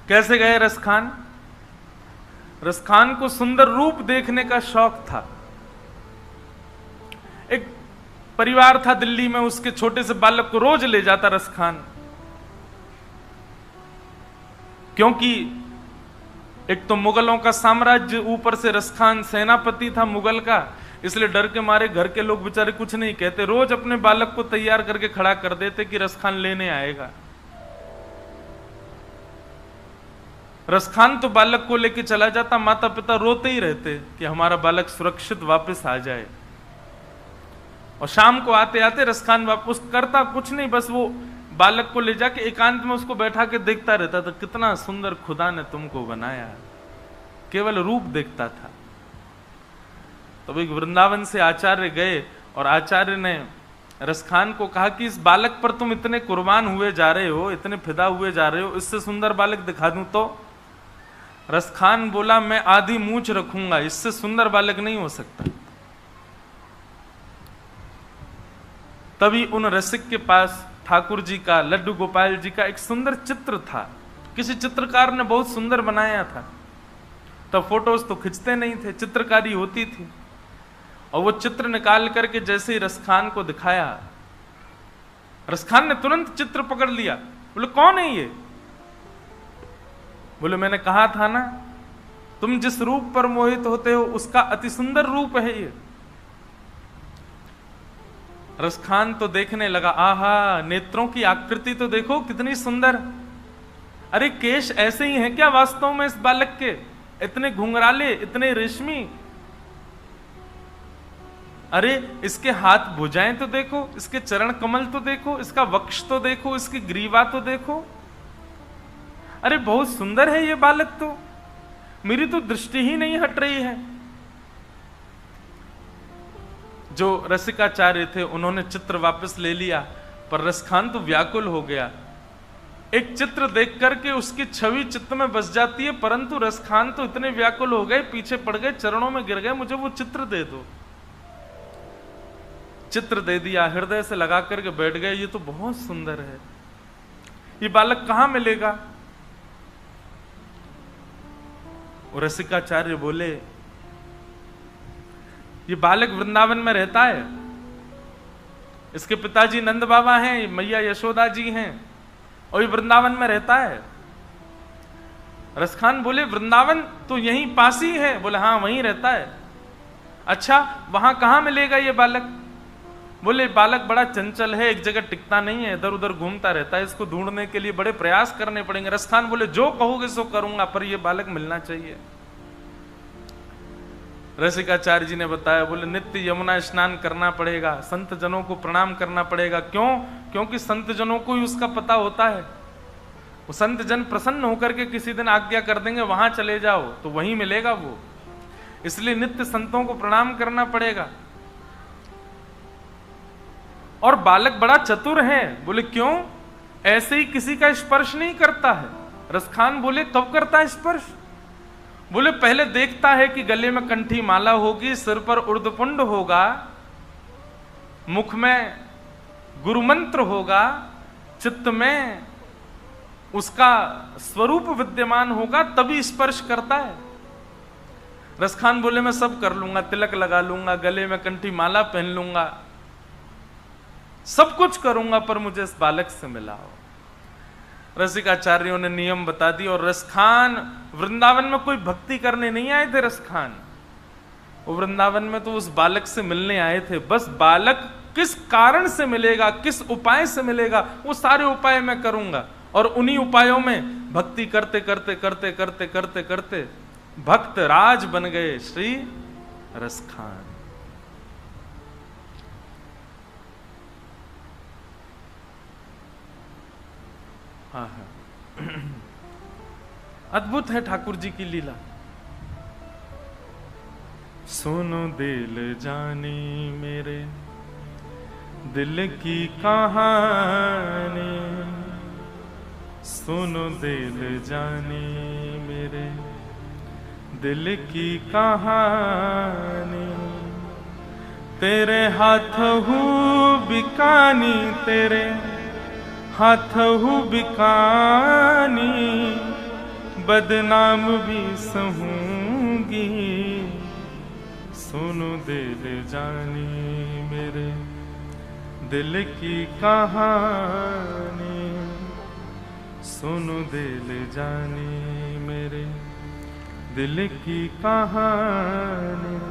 कैसे गए रसखान? रसखान को सुंदर रूप देखने का शौक था। एक परिवार था दिल्ली में, उसके छोटे से बालक को रोज ले जाता रसखान, क्योंकि एक तो मुगलों का साम्राज्य, ऊपर से रसखान सेनापति था मुगल का, इसलिए डर के मारे घर के लोग बेचारे कुछ नहीं कहते, रोज अपने बालक को तैयार करके खड़ा कर देते कि रसखान लेने आएगा। रसखान तो बालक को लेके चला जाता, माता पिता रोते ही रहते कि हमारा बालक सुरक्षित वापस आ जाए। और शाम को आते आते रसखान वापस करता कुछ नहीं, बस वो बालक को ले जाके एकांत में उसको बैठा के देखता रहता था, कितना सुंदर खुदा ने तुमको बनाया, केवल रूप देखता था। तो एक वृंदावन से आचार्य गए और आचार्य ने रसखान को कहा कि इस बालक पर तुम इतने कुर्बान हुए जा रहे हो, इतने फिदा हुए जा रहे हो, इससे सुंदर बालक दिखा दूं तो? रसखान बोला, मैं आधी मूंछ रखूंगा, इससे सुंदर बालक नहीं हो सकता। तभी उन रसिक के पास ठाकुर जी का, लड्डू गोपाल जी का एक सुंदर चित्र था, किसी चित्रकार ने बहुत सुंदर बनाया था। तब फोटोज तो खिंचते नहीं थे, चित्रकारी होती थी। और वो चित्र निकाल करके जैसे ही रसखान को दिखाया, रसखान ने तुरंत चित्र पकड़ लिया। बोले, कौन है ये? बोले, मैंने कहा था ना, तुम जिस रूप पर मोहित होते हो उसका अति सुंदर रूप है ये। रसखान तो देखने लगा, आहा, नेत्रों की आकृति तो देखो कितनी सुंदर। अरे केश ऐसे ही हैं क्या वास्तव में इस बालक के? इतने घुंघराले, इतने रेशमी। अरे इसके हाथ भुजाएं तो देखो, इसके चरण कमल तो देखो, इसका वक्ष तो देखो, इसकी ग्रीवा तो देखो। अरे बहुत सुंदर है ये बालक, तो मेरी तो दृष्टि ही नहीं हट रही है। जो रसिकाचार्य थे उन्होंने चित्र वापस ले लिया, पर रसखान तो व्याकुल हो गया। एक चित्र देख करके उसकी छवि चित्त में बस जाती है, परंतु रसखान तो इतने व्याकुल हो गए, पीछे पड़ गए, चरणों में गिर गए, मुझे वो चित्र दे दो। चित्र दे दिया, हृदय से लगा करके बैठ गए, ये तो बहुत सुंदर है, ये बालक कहां मिलेगा? रसिकाचार्य बोले, ये बालक वृंदावन में रहता है, इसके पिताजी नंद बाबा हैं, मैया यशोदा जी हैं, और ये वृंदावन में रहता है। रसखान बोले, वृंदावन तो यहीं पास ही है? बोले, हाँ वहीं रहता है। अच्छा, वहां कहां मिलेगा ये बालक? बोले, बालक बड़ा चंचल है, एक जगह टिकता नहीं है, इधर उधर घूमता रहता है, इसको ढूंढने के लिए बड़े प्रयास करने पड़ेंगे। रसखान बोले, जो कहोगे सो करूंगा, पर यह बालक मिलना चाहिए। रसिकाचार्य जी ने बताया, बोले, नित्य यमुना स्नान करना पड़ेगा, संत जनों को प्रणाम करना पड़ेगा। क्यों? क्योंकि संत जनों को ही उसका पता होता है। वो संत जन प्रसन्न होकर के किसी दिन आज्ञा कर देंगे, वहां चले जाओ, तो वहीं मिलेगा वो। इसलिए नित्य संतों को प्रणाम करना पड़ेगा। और बालक बड़ा चतुर है। बोले, क्यों? ऐसे ही किसी का स्पर्श नहीं करता है। रसखान बोले, कब करता है स्पर्श? बोले, पहले देखता है कि गले में कंठी माला होगी, सिर पर उर्धपुंड होगा, मुख में गुरु मंत्र होगा, चित्त में उसका स्वरूप विद्यमान होगा, तभी स्पर्श करता है। रसखान बोले, मैं सब कर लूंगा, तिलक लगा लूंगा, गले में कंठी माला पहन लूंगा, सब कुछ करूंगा, पर मुझे इस बालक से मिलाओ। रसिकाचार्यों ने नियम बता दी। और रसखान वृंदावन में कोई भक्ति करने नहीं आए थे। रसखान वो वृंदावन में तो उस बालक से मिलने आए थे। बस बालक किस कारण से मिलेगा, किस उपाय से मिलेगा, वो सारे उपाय मैं करूंगा। और उन्हीं उपायों में भक्ति करते करते करते करते करते करते भक्त राज बन गए श्री रसखान। हाँ हाँ, अद्भुत है ठाकुर जी की लीला। सुनो दिल जानी मेरे दिल की कहानी, सुनो दिल जानी मेरे दिल की कहानी, तेरे हाथ हूँ बिकानी, तेरे हाथ हूँ बिकानी, बदनाम भी सहूंगी। सुनो दिल जानी मेरे दिल की कहानी, सुनो दिल जानी मेरे दिल की कहानी।